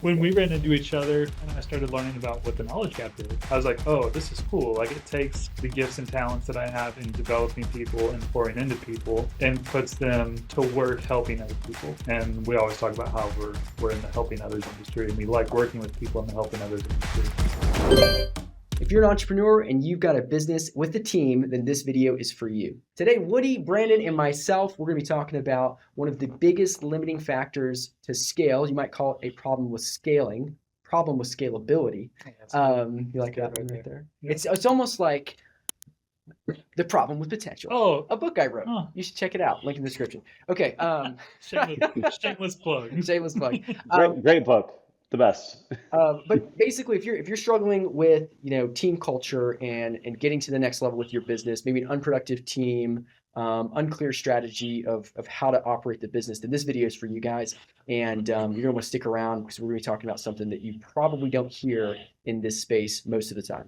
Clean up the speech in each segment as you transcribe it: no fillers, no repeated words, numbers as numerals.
When we ran into each other and I started learning about what the knowledge gap is, I was like, oh, this is cool. Like, it takes the gifts and talents that I have in developing people and pouring into people and puts them to work helping other people. And we always talk about how we're in the helping others industry, and we like working with people in the helping others industry. If you're an entrepreneur and you've got a business with a team, then this video is for you. Today, Woody, Brandon, and myself, we're going to be talking about one of the biggest limiting factors to scale. You might call it a problem with scaling, problem with scalability. You like that one right there? Yeah. It's almost like the problem with potential. Oh, a book I wrote. Huh. You should check it out. Link in the description. Okay. Shameless plug. Shameless plug. Great book. The best. But basically, if you're struggling with team culture and getting to the next level with your business, maybe an unproductive team, unclear strategy of how to operate the business, then this video is for you guys. And you're gonna want to stick around because we're gonna be talking about something that you probably don't hear in this space most of the time.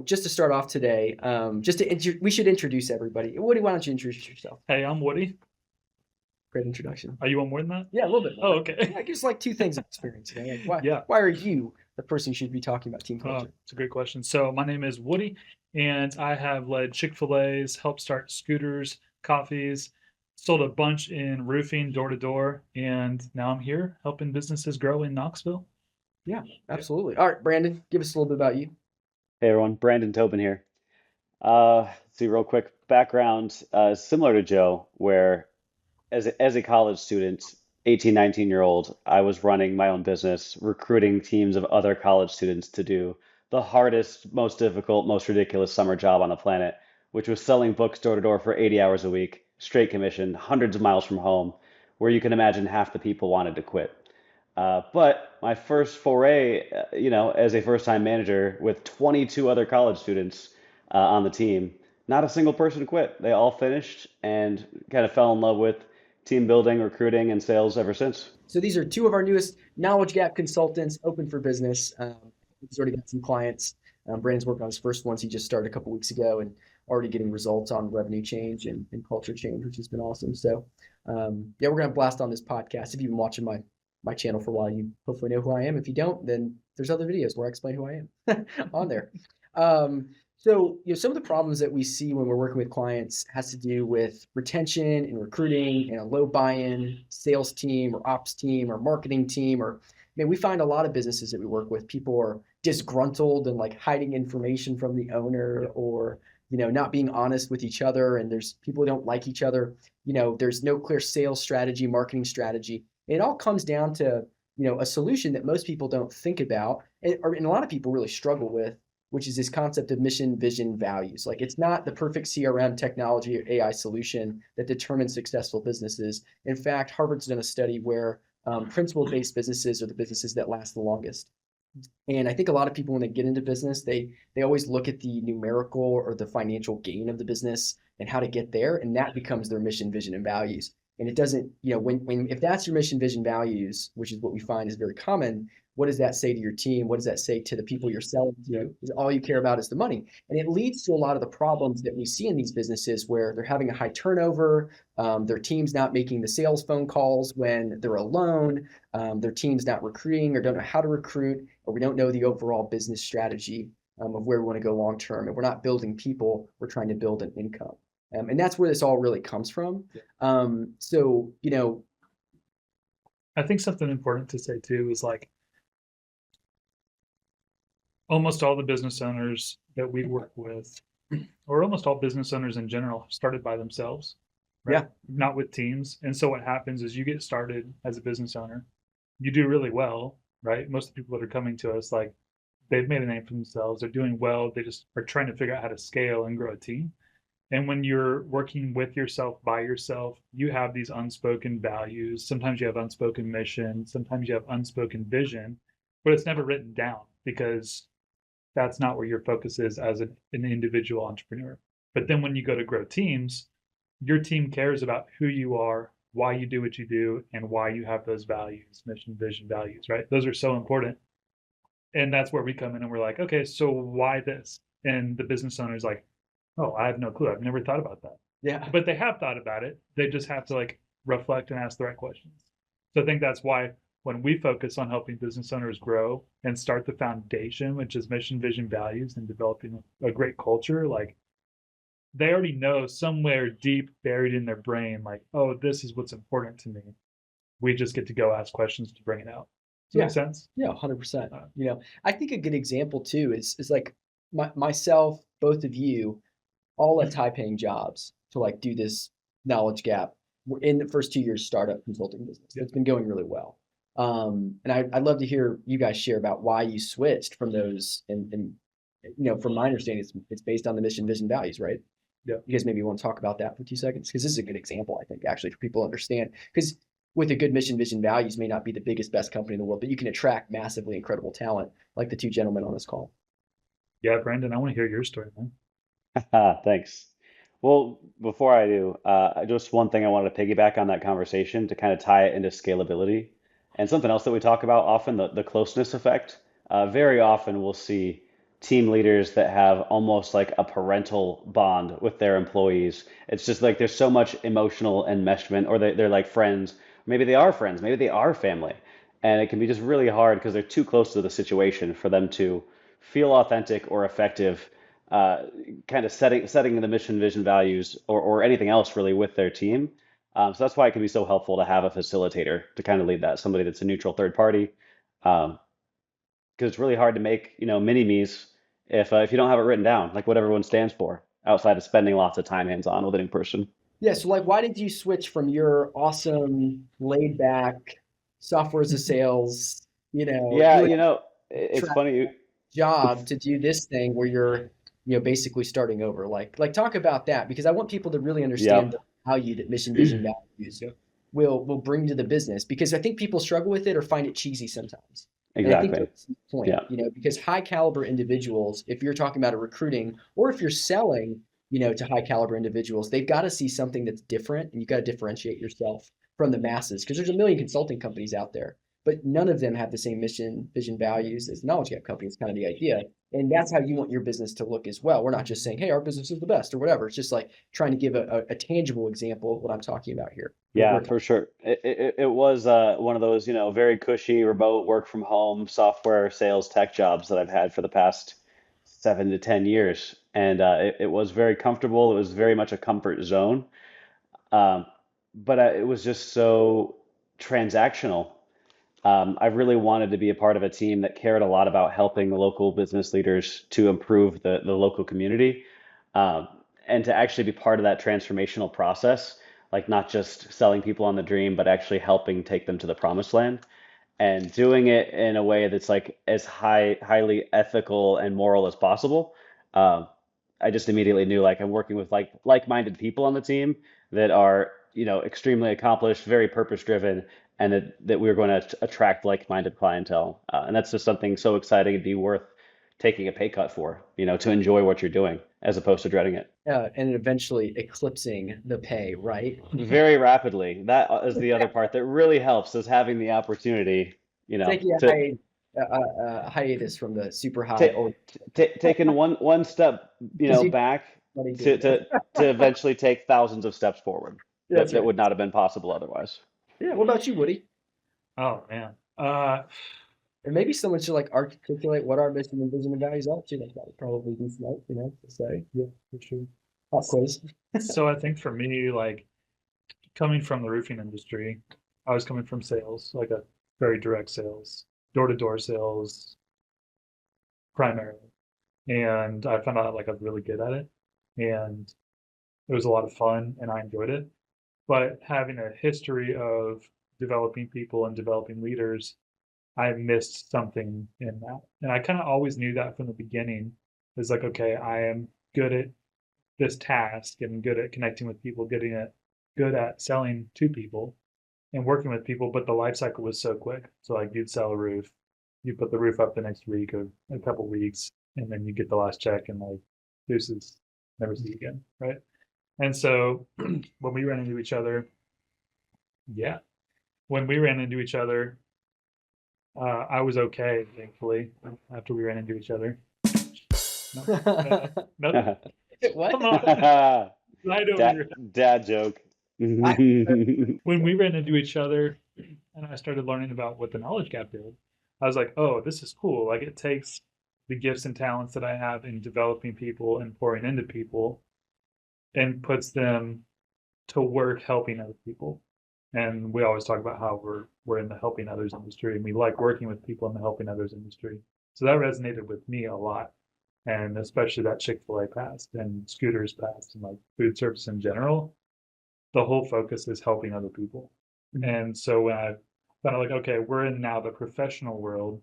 Just to start off today, we should introduce everybody. Woody, why don't you introduce yourself? Hey, I'm Woody. Great introduction. Are you want more than that? Yeah, a little bit more. Oh, okay. Yeah, just like two things of experience. Like Yeah. Why are you the person who should be talking about team culture? It's a great question. So my name is Woody, and I have led Chick-fil-A's, helped start scooters, coffees, sold a bunch in roofing door to door, and now I'm here helping businesses grow in Knoxville. Yeah, absolutely. All right, Brandon, give us a little bit about you. Hey everyone, Brandon Tobin here. Let's see, real quick background, similar to Joe, where as a college student, 18, 19-year-old, I was running my own business, recruiting teams of other college students to do the hardest, most difficult, most ridiculous summer job on the planet, which was selling books door to door for 80 hours a week, straight commission, hundreds of miles from home, where you can imagine half the people wanted to quit. But my first foray, as a first-time manager with 22 other college students on the team, not a single person quit. They all finished and kind of fell in love with team building, recruiting, and sales ever since. So these are two of our newest knowledge gap consultants, open for business. He's already got some clients. Brandon's working on his first ones. He just started a couple weeks ago and already getting results on revenue change and culture change, which has been awesome. So we're going to blast on this podcast. If you've been watching my channel for a while, you hopefully know who I am. If you don't, then there's other videos where I explain who I am on there. So, some of the problems that we see when we're working with clients has to do with retention and recruiting and a low buy-in sales team or ops team or marketing team. We find a lot of businesses that we work with, people are disgruntled and like hiding information from the owner or, not being honest with each other. And there's people who don't like each other. There's no clear sales strategy, marketing strategy. It all comes down to, a solution that most people don't think about and a lot of people really struggle with, which is this concept of mission, vision, values. Like, it's not the perfect CRM technology or AI solution that determines successful businesses. In fact, Harvard's done a study where principle-based businesses are the businesses that last the longest. And I think a lot of people, when they get into business, they always look at the numerical or the financial gain of the business and how to get there, and that becomes their mission, vision, and values. And it doesn't, if that's your mission, vision, values, which is what we find is very common, what does that say to your team? What does that say to the people you're selling to? All you care about is the money. And it leads to a lot of the problems that we see in these businesses where they're having a high turnover, their team's not making the sales phone calls when they're alone, their team's not recruiting or don't know how to recruit, or we don't know the overall business strategy of where we want to go long term. And we're not building people, we're trying to build an income. And that's where this all really comes from. I think something important to say too is like, almost all the business owners that we work with, or almost all business owners in general, started by themselves, right? Yeah. Not with teams. And so what happens is you get started as a business owner, you do really well, right? Most of the people that are coming to us, like, they've made a name for themselves, they're doing well, they just are trying to figure out how to scale and grow a team. And when you're working with yourself, by yourself, you have these unspoken values. Sometimes you have unspoken mission, sometimes you have unspoken vision, but it's never written down because that's not where your focus is as an individual entrepreneur. But then when you go to grow teams, your team cares about who you are, why you do what you do, and why you have those values, mission, vision, values, right? Those are so important. And that's where we come in and we're like, okay, so why this? And the business owner is like, oh, I have no clue. I've never thought about that. Yeah. But they have thought about it. They just have to like reflect and ask the right questions. So I think that's why when we focus on helping business owners grow and start the foundation, which is mission, vision, values, and developing a great culture, like they already know somewhere deep buried in their brain, like, oh, this is what's important to me. We just get to go ask questions to bring it out. Does that Yeah. make sense? Yeah, 100%. Uh, I think a good example too is like myself, both of you, all at high paying jobs to like do this knowledge gap. We're in the first 2 years startup consulting business. Yeah. It's been going really well. And I'd love to hear you guys share about why you switched from those. And from my understanding, it's based on the mission, vision, values, right? Yeah. You guys maybe want to talk about that for 2 seconds? Because this is a good example, I think, actually, for people to understand. Because with a good mission, vision, values may not be the biggest, best company in the world, but you can attract massively incredible talent like the two gentlemen on this call. yeah, Brandon, I want to hear your story, man. Thanks. Well, before I do, just one thing I wanted to piggyback on that conversation to kind of tie it into scalability. And something else that we talk about often, the closeness effect. Very often we'll see team leaders that have almost like a parental bond with their employees. It's just like there's so much emotional enmeshment, or they're like friends. Maybe they are friends, maybe they are family. And it can be just really hard because they're too close to the situation for them to feel authentic or effective, uh, kind of setting the mission, vision, values, or anything else really with their team. So that's why it can be so helpful to have a facilitator to kind of lead that, somebody that's a neutral third party, because it's really hard to make mini me's if you don't have it written down, like what everyone stands for, outside of spending lots of time hands-on with a new person. Yeah, so like, why did you switch from your awesome, laid back software as a sales, Yeah, really it's track funny. job to do this thing where you're, basically starting over? Like talk about that because I want people to really understand Yep. the value that mission, vision, values Yeah. will bring to the business because I think people struggle with it or find it cheesy sometimes. And I think Exactly. that's the point, Yeah. because high caliber individuals, if you're talking about a recruiting or if you're selling, to high caliber individuals, they've got to see something that's different and you've got to differentiate yourself from the masses because there's a million consulting companies out there, but none of them have the same mission, vision, values as knowledge gap companies, kind of the idea. And that's how you want your business to look as well. We're not just saying, hey, our business is the best or whatever. It's just like trying to give a tangible example of what I'm talking about here. Yeah, for sure. It was one of those, very cushy remote work from home software sales tech jobs that I've had for the past 7 to 10 years. And it was very comfortable. It was very much a comfort zone. Um, but it was just so transactional. I really wanted to be a part of a team that cared a lot about helping the local business leaders to improve the local community, um, and to actually be part of that transformational process, like not just selling people on the dream, but actually helping take them to the promised land and doing it in a way that's like as highly ethical and moral as possible. Um, I just immediately knew like I'm working with like-minded people on the team that are, extremely accomplished, very purpose-driven, and that we're going to attract like-minded clientele. And that's just something so exciting and be worth taking a pay cut for, to enjoy what you're doing as opposed to dreading it. And eventually eclipsing the pay, right? Very rapidly. That is the other part that really helps is having the opportunity, Taking a to hiatus from the super high take or taking one step, because you back money to doing it. to to eventually take thousands of steps forward that That's that right. would not have been possible otherwise. Yeah. What about you, Woody? Oh man. Or maybe someone should like articulate what our mission and vision and values are too. Like that would probably be smart, to say. Yeah, for sure. Pop quiz. So I think for me, like coming from the roofing industry, I was coming from sales, like a very direct sales, door-to-door sales primarily. And I found out like I'm really good at it. And it was a lot of fun and I enjoyed it. But having a history of developing people and developing leaders, I missed something in that. And I kind of always knew that from the beginning. It's like, okay, I am good at this task and good at connecting with people, good at selling to people and working with people, but the life cycle was so quick. So like you'd sell a roof, you put the roof up the next week or a couple weeks, and then you get the last check and like deuces, never see you again, right? And so when we ran into each other, yeah, when we ran into each other, I was okay, thankfully, after we ran into each other. No, no, What? come on, right over Dad, your dad joke. I, When we ran into each other and I started learning about what the knowledge gap did, I was like, oh, this is cool. Like it takes the gifts and talents that I have in developing people and pouring into people and puts them to work helping other people. And we always talk about how we're in the helping others industry and we like working with people in the helping others industry. So that resonated with me a lot. And especially that Chick-fil-A passed and scooters passed and like food service in general, the whole focus is helping other people. And so when I found out like, okay, we're in now the professional world,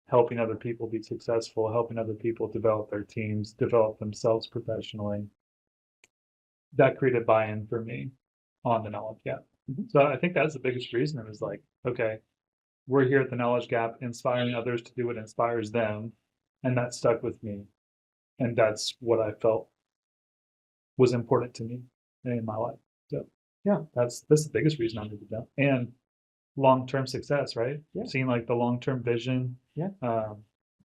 helping other people be successful, helping other people develop their teams, develop themselves professionally, that created buy-in for me on the knowledge gap. So I think that's the biggest reason. It was like, okay, we're here at the knowledge gap, inspiring others to do what inspires them. And that stuck with me. And that's what I felt was important to me in my life. So yeah, that's the biggest reason I moved it down. And long-term success, right? Yeah. Seeing like the long-term vision. Yeah.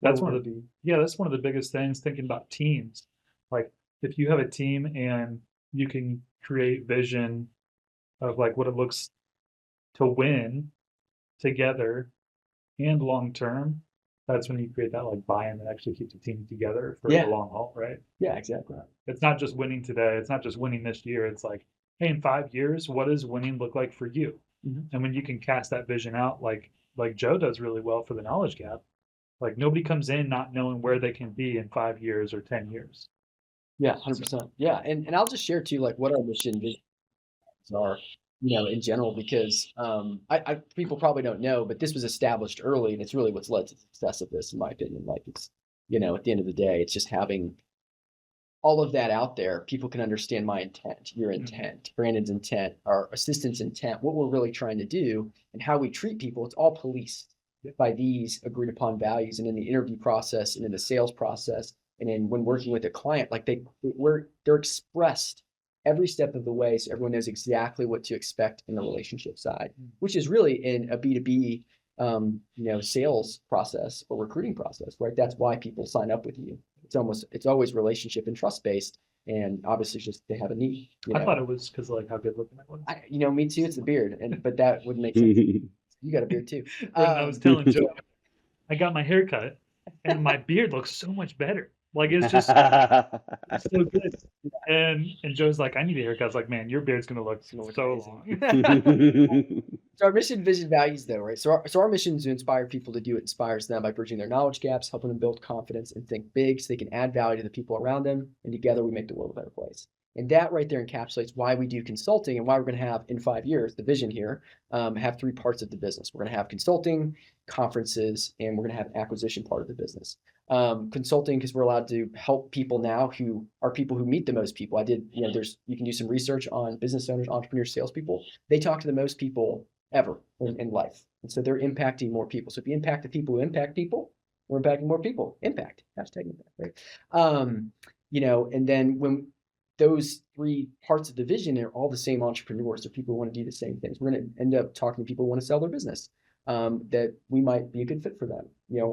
That's one of the that's one of the biggest things, thinking about teams. Like if you have a team and you can create vision of like what it looks to win together and long term, that's when you create that like buy-in that actually keeps the team together for the long haul, right? Yeah, exactly. It's not just winning today. It's not just winning this year. It's like, hey, in 5 years, what does winning look like for you? And when you can cast that vision out, like Joe does really well for the knowledge gap, like nobody comes in not knowing where they can be in 5 years or 10 years. Yeah, 100%. Yeah, and I'll just share too, like what our mission visions are, in general, because I people probably don't know, but this was established early, and it's really what's led to the success of this, in my opinion. Like it's, at the end of the day, it's just having all of that out there. People can understand my intent, your intent, Brandon's intent, our assistant's intent, what we're really trying to do, and how we treat people. It's all policed by these agreed upon values, and in the interview process, and in the sales process, and in when working with a client, like they're expressed every step of the way, so everyone knows exactly what to expect in the relationship side, which is really in a B2B sales process or recruiting process, right? That's why people sign up with you. It's always relationship and trust based, and obviously just they have a need. I thought it was because of like how good looking I was. Me too. It's the beard, but that would make sense. You got a beard too. I was telling Joe, I got my hair cut, and my beard looks so much better. Like it's just it's so good. And Joe's like, I need a haircut. I was like, man, your beard's gonna look so long. So our mission, vision, values, though, right? So our mission is to inspire people to do what inspires them by bridging their knowledge gaps, helping them build confidence and think big so they can add value to the people around them. And together we make the world a better place. And that right there encapsulates why we do consulting and why we're going to have in 5 years, the vision here, have 3 parts of the business. We're going to have consulting, conferences, and we're going to have acquisition part of the business. Consulting, because we're allowed to help people now who are people who meet the most people. You can do some research on business owners, entrepreneurs, salespeople. They talk to the most people ever in life. And so they're impacting more people. So if you impact the people who impact people, we're impacting more people. Impact, hashtag impact, right? And then when those 3 parts of the vision are all the same entrepreneurs, or people who want to do the same things, we're going to end up talking to people who want to sell their business, that we might be a good fit for them,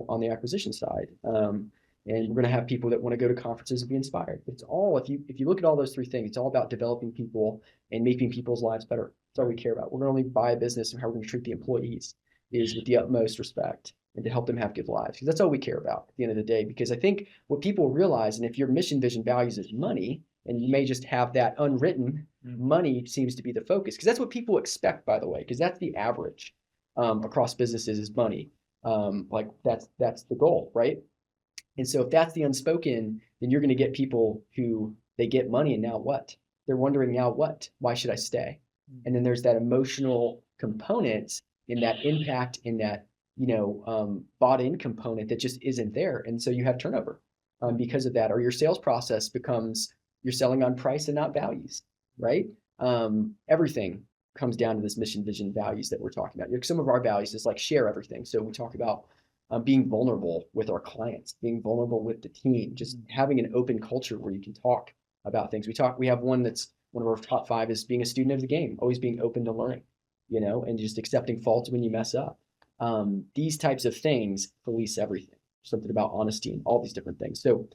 on the acquisition side. And we're going to have people that want to go to conferences and be inspired. It's all, if you look at all those 3 things, it's all about developing people and making people's lives better. That's all we care about. We're going to only buy a business, and how we're going to treat the employees is with the utmost respect and to help them have good lives. Because that's all we care about at the end of the day. Because I think what people realize, and if your mission, vision, values is money, and you may just have that unwritten, money seems to be the focus. Because that's what people expect, by the way, because that's the average across businesses is money. Like that's the goal, right? And so if that's the unspoken, then you're going to get people who they get money, and now what? They're wondering, now what? Why should I stay? And then there's that emotional component in that impact, in that, bought in component that just isn't there. And so you have turnover because of that, or your sales process becomes, you're selling on price and not values, right? Everything comes down to this mission, vision, values that we're talking about. Some of our values is like share everything. So we talk about being vulnerable with our clients, being vulnerable with the team, just having an open culture where you can talk about things. We have one that's one of our top 5 is being a student of the game, always being open to learning, and just accepting faults when you mess up. These types of things police everything. Something about honesty and all these different things. So,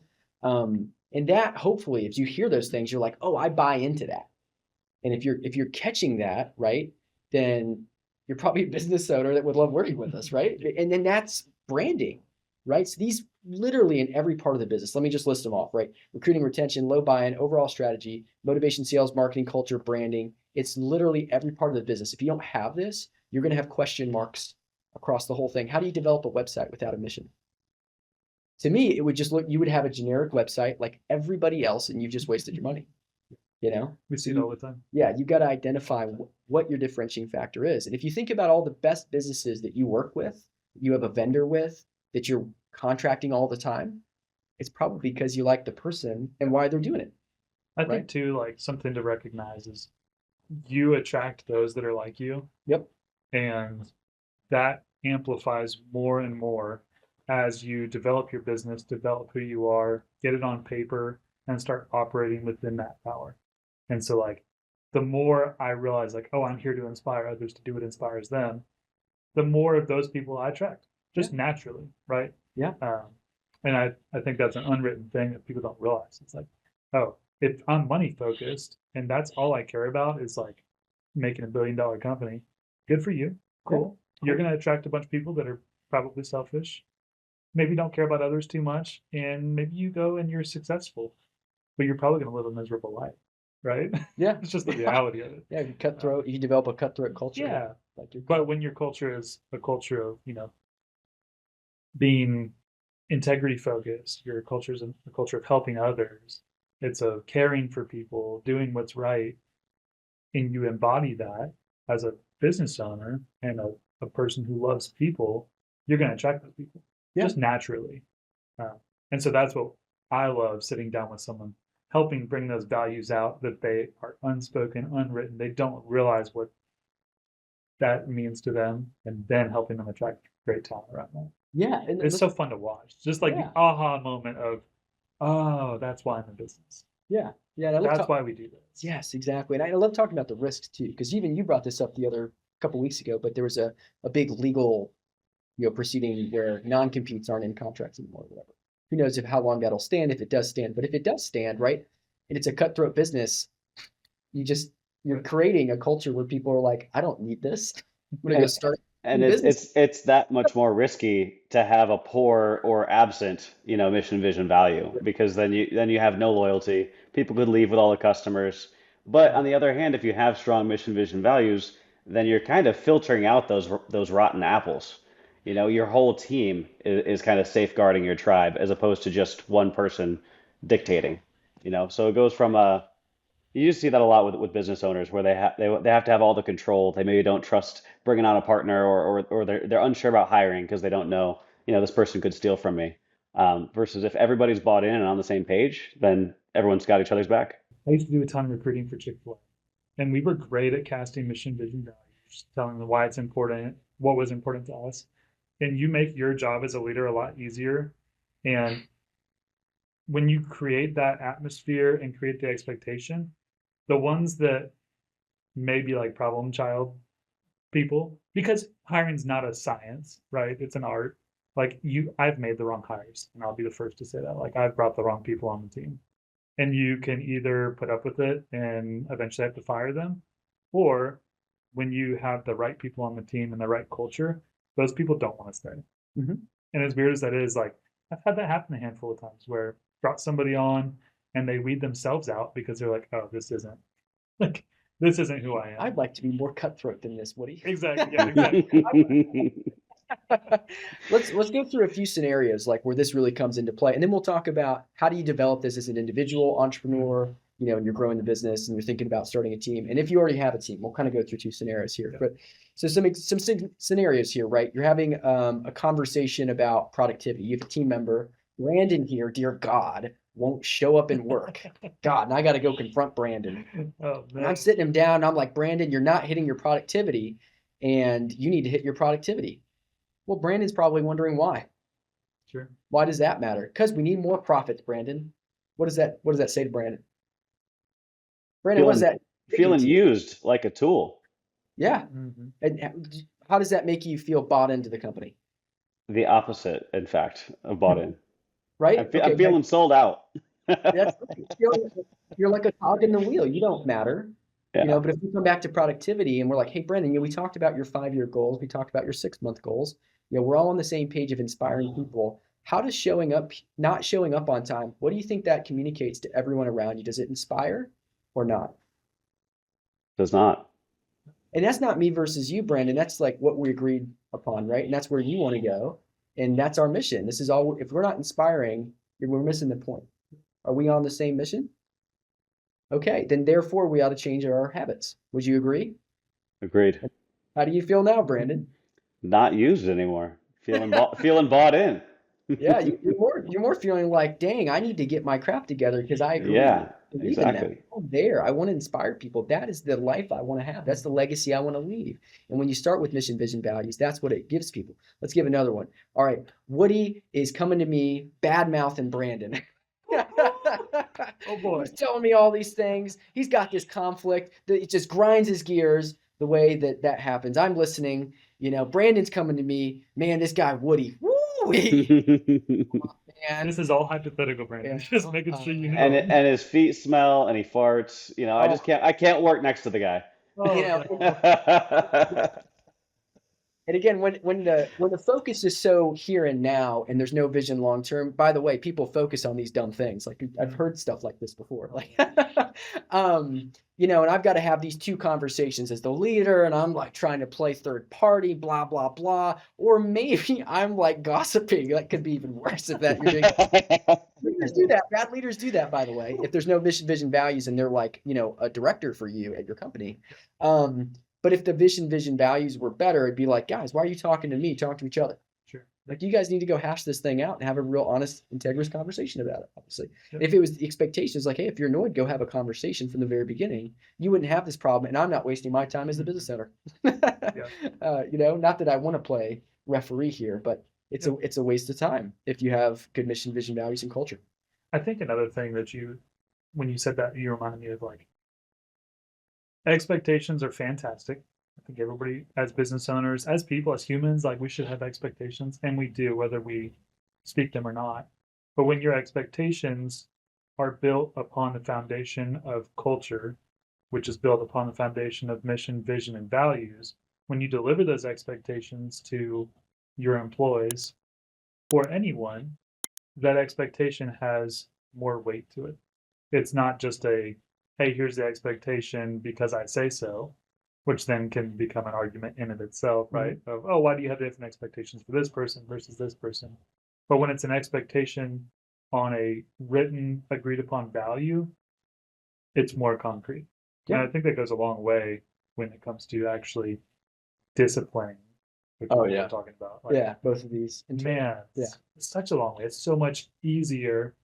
and that hopefully, if you hear those things, you're like, oh, I buy into that. And if you're catching that, right, then you're probably a business owner that would love working with us, right? And then that's branding, right? So these literally in every part of the business. Let me just list them off, right? Recruiting, retention, low buy-in, overall strategy, motivation, sales, marketing, culture, branding. It's literally every part of the business. If you don't have this, you're going to have question marks across the whole thing. How do you develop a website without a mission? To me, it would just look, you would have a generic website like everybody else, and you've just wasted your money, you know? We see it all the time. Yeah, you got to identify what your differentiating factor is. And if you think about all the best businesses that you work with, you have a vendor with, that you're contracting all the time, it's probably because you like the person and why they're doing it, I right? think too, like something to recognize is you attract those that are like you, Yep. and that amplifies more and more as you develop your business, develop who you are, get it on paper, and start operating within that power. And so, like, the more I realize, like, oh, I'm here to inspire others to do what inspires them, the more of those people I attract just naturally, right? Yeah. And I think that's an unwritten thing that people don't realize. It's like, oh, if I'm money focused and that's all I care about is like making $1 billion company, good for you. Cool. You're going to attract a bunch of people that are probably selfish, maybe don't care about others too much, and maybe you go and you're successful, but you're probably going to live a miserable life, right? Yeah. It's just the reality of it. Yeah, cutthroat. You develop a cutthroat culture. Yeah. Like your But when your culture is a culture of, being integrity focused, your culture is a culture of helping others, it's of caring for people, doing what's right, and you embody that as a business owner and a person who loves people, you're going to attract those people just naturally. Uh, and so that's what I love, sitting down with someone, helping bring those values out that they are unspoken, unwritten. They don't realize what that means to them, and then helping them attract great talent around them. Yeah, and It's so fun to watch. Just like the aha moment of, oh, that's why I'm in business. yeah, and I That's why we do this. yes, exactly. And I love talking about the risks too, because even you brought this up the other couple weeks ago, but there was a big legal, proceeding where non-competes aren't in contracts anymore, or whatever. Who knows if how long that'll stand, if it does stand. But if it does stand, right, and it's a cutthroat business, you're creating a culture where people are like, I don't need this. I'm gonna go start And a business. it's that much more risky to have a poor or absent, mission, vision, value, because then you have no loyalty. People could leave with all the customers. But on the other hand, if you have strong mission, vision, values, then you're kind of filtering out those rotten apples. Your whole team is kind of safeguarding your tribe as opposed to just one person dictating. So it goes from a you just see that a lot with business owners where they have to have all the control. They maybe don't trust bringing on a partner, or they're unsure about hiring because they don't know, this person could steal from me. Versus if everybody's bought in and on the same page, then everyone's got each other's back. I used to do a ton of recruiting for Chick-fil-A, and we were great at casting mission, vision, values, telling them why it's important, what was important to us. And you make your job as a leader a lot easier. And when you create that atmosphere and create the expectation, the ones that may be like problem child people, because hiring's not a science, right? It's an art. Like I've made the wrong hires, and I'll be the first to say that. Like I've brought the wrong people on the team. And you can either put up with it and eventually have to fire them, or when you have the right people on the team and the right culture, those people don't want to stay. Mm-hmm. And as weird as that is, like I've had that happen a handful of times where brought somebody on and they weed themselves out because they're like, oh, like this isn't who I am. I'd like to be more cutthroat than this, Woody. Exactly. Yeah, exactly. Let's go through a few scenarios like where this really comes into play, and then we'll talk about how do you develop this as an individual entrepreneur, and you're growing the business and you're thinking about starting a team. And if you already have a team, we'll kind of go through two scenarios here. But so some scenarios here, right? You're having a conversation about productivity. You have a team member, Brandon here, dear God, won't show up and work. God, and I got to go confront Brandon. Oh, and I'm sitting him down and I'm like, Brandon, you're not hitting your productivity and you need to hit your productivity. Well, Brandon's probably wondering why. Sure. Why does that matter? Because we need more profits, Brandon. What does that say to Brandon? Brandon, what does that feeling used like a tool? Yeah. Mm-hmm. And how does that make you feel bought into the company? The opposite, in fact, of bought in. Right? I'm feeling sold out. That's right. You're like a cog in the wheel. You don't matter. Yeah. But if we come back to productivity and we're like, hey, Brendan, we talked about your 5-year goals, we talked about your 6-month goals, we're all on the same page of inspiring people. How does not showing up on time, what do you think that communicates to everyone around you? Does it inspire or not? Does not. And that's not me versus you, Brandon. That's like what we agreed upon, right? And that's where you want to go. And that's our mission. This is all, if we're not inspiring, we're missing the point. Are we on the same mission? Okay, then therefore we ought to change our habits. Would you agree? Agreed. How do you feel now, Brandon? Not used anymore. Feeling bought in. Yeah, you're more feeling like, dang, I need to get my crap together because I agree. Yeah, I believe in that. exactly. I'm there. I want to inspire people. That is the life I want to have. That's the legacy I want to leave. And when you start with mission, vision, values, that's what it gives people. Let's give another one. All right. Woody is coming to me, bad mouthing Brandon. Oh boy. He's telling me all these things. He's got this conflict that it just grinds his gears the way that happens. I'm listening. Brandon's coming to me. Man, this guy Woody. Woo! Man. This is all hypothetical, Brandon. Yeah. Just making sure you And know. and his feet smell and he farts. Oh, I can't work next to the guy. Oh, you know, no. and again, when the focus is so here and now, and there's no vision long term. By the way, people focus on these dumb things. Like I've heard stuff like this before. Like, and I've got to have these two conversations as the leader, and I'm like trying to play third party, blah blah blah. Or maybe I'm like gossiping. That could be even worse if that you're doing. Leaders do that. Bad leaders do that, by the way. If there's no mission, vision, values, and they're like, a director for you at your company. But if the vision, values were better, it'd be like, guys, why are you talking to me? Talk to each other. Sure. Like, you guys need to go hash this thing out and have a real honest, integrous conversation about it, obviously. Yep. If it was the expectations, like, hey, if you're annoyed, go have a conversation from the very beginning. You wouldn't have this problem, and I'm not wasting my time as the business owner. Not that I want to play referee here, but it's a waste of time if you have good mission, vision, values, and culture. I think another thing that when you said that, you reminded me of like expectations are fantastic. I think everybody, as business owners, as people, as humans, like we should have expectations, and we do, whether we speak them or not. But when your expectations are built upon the foundation of culture, which is built upon the foundation of mission, vision, and values, when you deliver those expectations to your employees or anyone, that expectation has more weight to it. It's not just hey, here's the expectation because I say so, which then can become an argument in of itself, right? Of, oh, why do you have different expectations for this person versus this person? But when it's an expectation on a written, agreed upon value, it's more concrete. Yeah. And I think that goes a long way when it comes to actually disciplining the Oh, people yeah. we're talking about. Yeah, both of these. Man, Yeah. it's such a long way. It's so much easier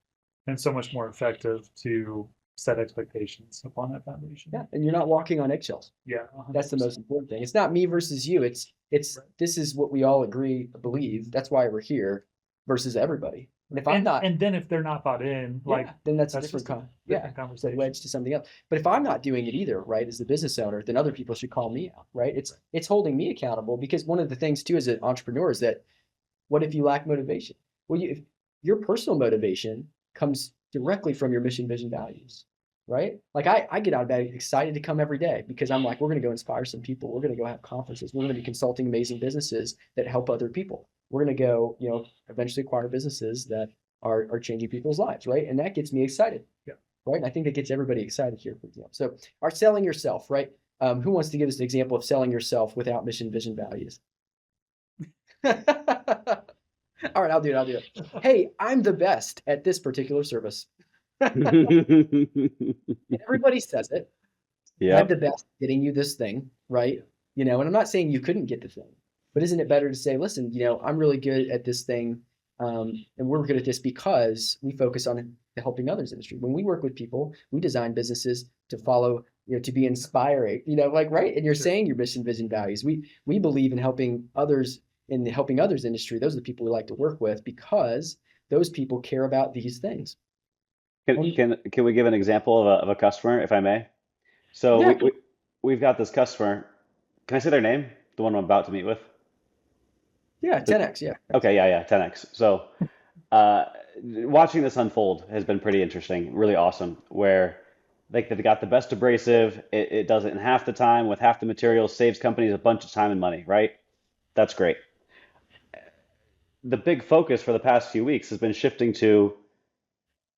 and so much more effective to set expectations upon that foundation. Yeah, and you're not walking on eggshells. Yeah, That's the 100%. most important thing. It's not me versus you. It's Right. this is what we all believe. That's why we're here versus everybody. And if I'm not, And then if they're not bought in, like then that's a that's different just a different it's a conversation. wedge to something else. But if I'm not doing it either, right, as the business owner, then other people should call me out, right? It's holding me accountable, because one of the things too as an entrepreneur is that, what if you lack motivation? Well, if your personal motivation comes directly from your mission, vision, values, right? Like I get out of bed excited to come every day because I'm like, we're going to go inspire some people. We're going to go have conferences. We're going to be consulting amazing businesses that help other people. We're going to go, eventually acquire businesses that are changing people's lives, right? And that gets me excited. Yeah. Right. And I think that gets everybody excited here. So are selling yourself, right? Who wants to give us an example of selling yourself without mission, vision, values? All right, I'll do it. Hey, I'm the best at this particular service. And everybody says it. I'm Yep. the best at getting you this thing, right? And I'm not saying you couldn't get the thing, but isn't it better to say, listen, I'm really good at this thing, and we're good at this because we focus on the helping others industry. When we work with people, we design businesses to follow, to be inspiring, right? And you're Sure. saying your mission, vision, values. We believe in helping others in the helping others industry. Those are the people we like to work with because those people care about these things. Can we give an example of a customer, if I may? So Yeah, we've got this customer. Can I say their name? The one I'm about to meet with? yeah, 10x, yeah. Okay, yeah, 10x. So uh, watching this unfold has been pretty interesting, really awesome. Where Like they've got the best abrasive. It does it in half the time with half the materials, saves companies a bunch of time and money, right? That's great. The big focus for the past few weeks has been shifting to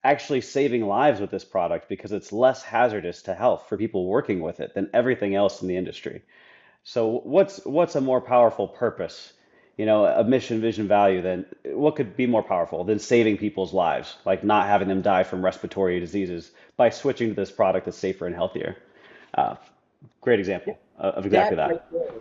actually saving lives with this product because it's less hazardous to health for people working with it than everything else in the industry. So what's a more powerful purpose, a mission, vision, value than what could be more powerful than saving people's lives, like not having them die from respiratory diseases by switching to this product that's safer and healthier. Uh, Great Yeah, example of exactly that right that. there,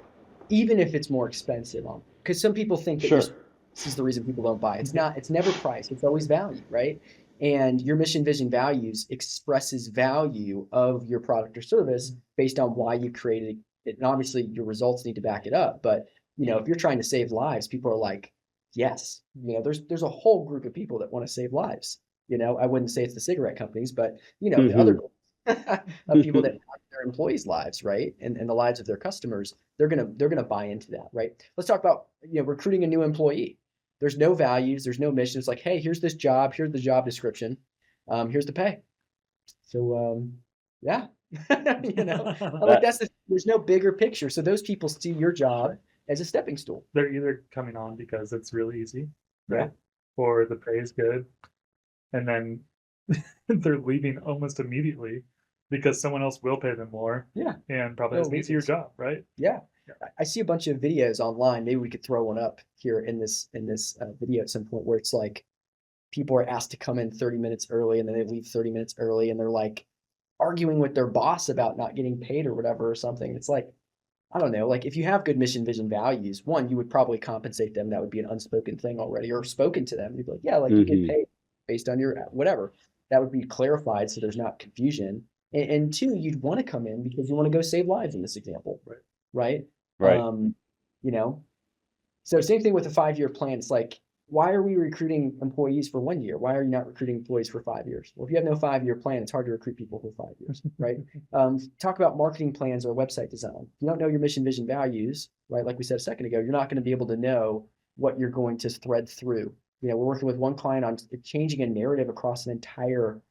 even if it's more expensive on, because some people think that Sure. just this is the reason people don't buy. It's not, it's never price, it's always value, right? And your mission, vision, values expresses value of your product or service based on why you created it. And obviously your results need to back it up. But if you're trying to save lives, people are like, yes, there's a whole group of people that want to save lives. I wouldn't say it's the cigarette companies, but the other Hmm. of people that want their employees' lives, right? And the lives of their customers, they're gonna buy into that, right? Let's talk about recruiting a new employee. There's no values, there's no mission. It's like, hey, here's this job, here's the job description, here's the pay. So yeah, I'm like That there's no bigger picture. So those people see your job as a stepping stool. They're either coming on because it's really easy, Yeah, right? Or the pay is good, and then they're leaving almost immediately because someone else will pay them more yeah, and probably no has an easier reasons. job, right? Yeah, Yeah. I see a bunch of videos online. Maybe we could throw one up here in this video at some point where it's like people are asked to come in 30 minutes early and then they leave 30 minutes early and they're like arguing with their boss about not getting paid or whatever or something. It's like, I don't know, like if you have good mission, vision, values, one, you would probably compensate them. That would be an unspoken thing already, or spoken to them. You'd be like, yeah, like you get hmm paid based on your whatever. That would be clarified so there's not confusion. And two, you'd want to come in because you want to go save lives in this example, Right. right? Right. Um, you know, so same thing with the 5-year plan. It's like, why are we recruiting employees for 1 year? Why are you not recruiting employees for 5 years? Well, if you have no 5-year plan, it's hard to recruit people for 5 years, right? Talk about marketing plans or website design. If you don't know your mission, vision, values, right? Like we said a second ago, you're not going to be able to know what you're going to thread through. We're working with one client on changing a narrative across an entire,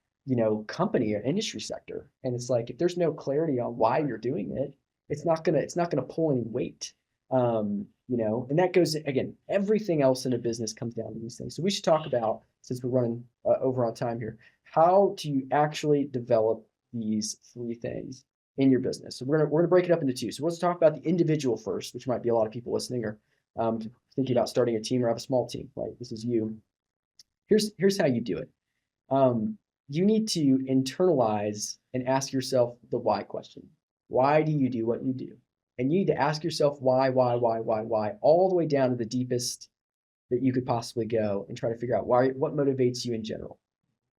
company or industry sector. And it's like, if there's no clarity on why you're doing it, it's not gonna pull any weight. And that goes again, everything else in a business comes down to these things. So we should talk about, since we're running over on time here, how to actually develop these three things in your business. So we're gonna break it up into two. So let's talk about the individual first, which might be a lot of people listening or thinking about starting a team or have a small team. Right, this is you. Here's how you do it. Um, you need to internalize and ask yourself the why question. Why do you do what you do? And you need to ask yourself why, all the way down to the deepest that you could possibly go and try to figure out what motivates you in general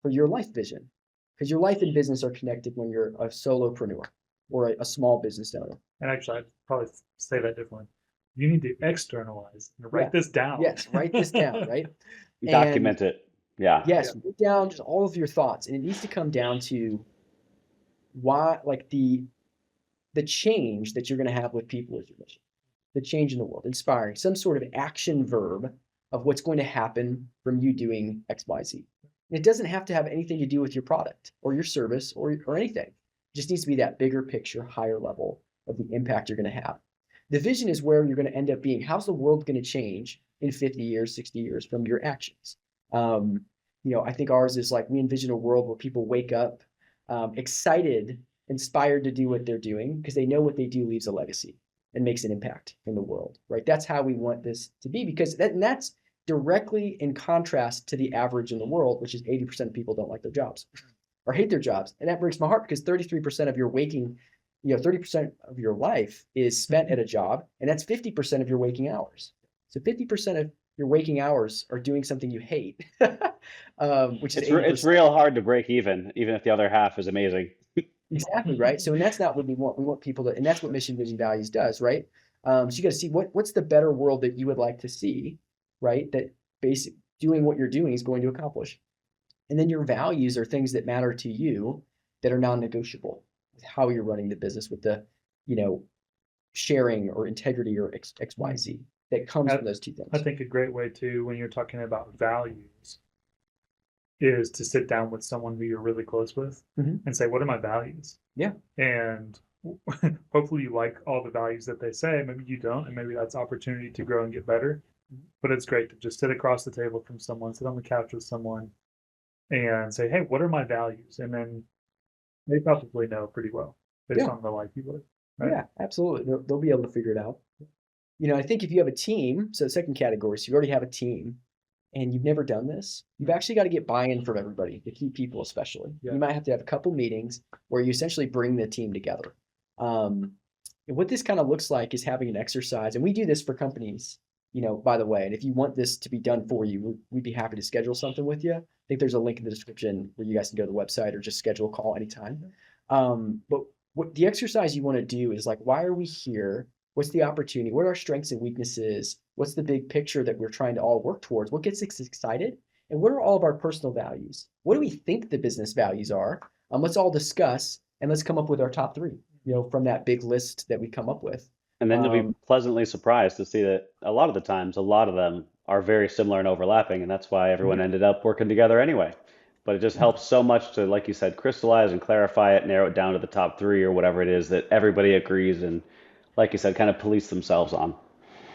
for your life vision. Because your life and business are connected when you're a solopreneur or a small business owner. And actually, I'd probably say that differently. You need to externalize and Yeah. write this down. Yes. Write this down. Right. And Document it. Yeah. Yeah. yes, write down just all of your thoughts. And it needs to come down to why, like the change that you're going to have with people is your mission, the change in the world, inspiring some sort of action verb of what's going to happen from you doing XYZ. And it doesn't have to have anything to do with your product or your service or anything. It just needs to be that bigger picture, higher level of the impact you're going to have. The vision is where you're going to end up being. How's the world going to change in 50 years, 60 years from your actions? I think ours is like we envision a world where people wake up excited, inspired to do what they're doing because they know what they do leaves a legacy and makes an impact in the world, right? That's how we want this to be because that's directly in contrast to the average in the world, which is 80% of people don't like their jobs or hate their jobs. And that breaks my heart because 33% of your waking, 30% of your life is spent at a job, and that's 50% of your waking hours. So 50% of your waking hours are doing something you hate, which is It's 80%. real hard to break even if the other half is amazing. Exactly, right? So, and that's not what we want. We want people to, and that's what mission, vision, values does, right? So you got to see what's the better world that you would like to see, right? That basic doing what you're doing is going to accomplish. And then your values are things that matter to you that are non-negotiable with how you're running the business with the, you know, sharing or integrity or XYZ that comes I, from those two I things. think a great way too, when you're talking about values, is to sit down with someone who you're really close with Mhm. and say, what are my values? Yeah. And hopefully you like all the values that they say. Maybe you don't, and maybe that's opportunity to grow and get better. But it's great to just sit across the table from someone, sit on the couch with someone, and say, hey, what are my values? And then they probably know pretty well based Yeah. on the life you live, right? Yeah, absolutely. They'll be able to figure it out. I think if you have a team, so second category, so you already have a team and you've never done this, you've actually got to get buy-in from everybody, the key people especially. Yeah. You might have to have a couple meetings where you essentially bring the team together. And what this kind of looks like is having an exercise, and we do this for companies, by the way. And if you want this to be done for you, we'd be happy to schedule something with you. I think there's a link in the description where you guys can go to the website or just schedule a call anytime. But what the exercise you want to do is like, why are we here? What's the opportunity? What are our strengths and weaknesses? What's the big picture that we're trying to all work towards? What gets us excited? And what are all of our personal values? What do we think the business values are? Let's all discuss and let's come up with our top three, from that big list that we come up with. And then you'll be Um, pleasantly surprised to see that a lot of the times, a lot of them are very similar and overlapping, and that's why everyone yeah, ended up working together anyway. But it just yeah. helps so much to, like you said, crystallize and clarify it, narrow it down to the top three or whatever it is that everybody agrees and, like you said, kind of police themselves on.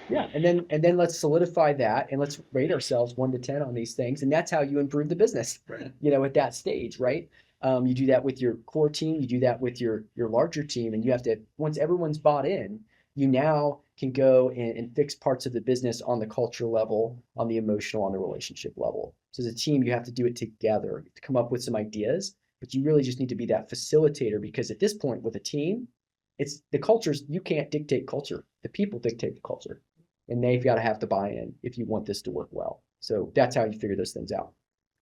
Yeah, and then let's solidify that and let's rate ourselves 1 to 10 on these things, and that's how you improve the business. Right. At that stage, right? You do that with your core team, you do that with your larger team, and you have to once everyone's bought in, you now can go and fix parts of the business on the culture level, on the emotional, on the relationship level. So as a team, you have to do it together to come up with some ideas, but you really just need to be that facilitator because at this point with a team, it's the cultures you can't dictate culture. The people dictate the culture and they've got to have the buy-in if you want this to work well. So that's how you figure those things out.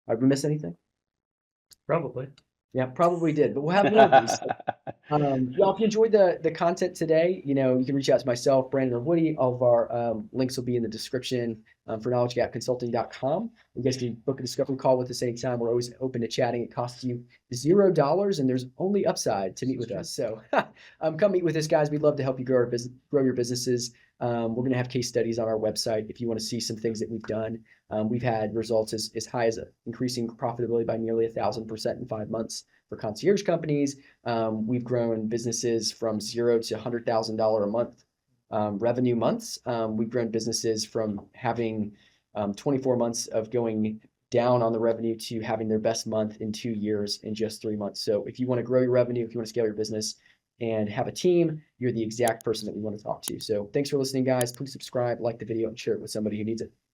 Did we miss anything? Probably. Yeah, probably did, but we'll have more of these. Well, if you enjoyed the content today, you can reach out to myself, Brandon, or Woody. All of our links will be in the description for knowledgegapconsulting.com. You guys can book a discovery call with us anytime. We're always open to chatting. It costs you $0, and there's only upside to meet with us. So come meet with us, guys. We'd love to help you grow your businesses. We're going to have case studies on our website if you want to see some things that we've done. We've had results as high as increasing profitability by nearly 1,000% in 5 months for concierge companies. We've grown businesses from 0 to $100,000 a month revenue months. We've grown businesses from having 24 months of going down on the revenue to having their best month in 2 years in just 3 months. So if you want to grow your revenue, if you want to scale your business and have a team, you're the exact person that we want to talk to. So thanks for listening, guys. Please subscribe, like the video, and share it with somebody who needs it.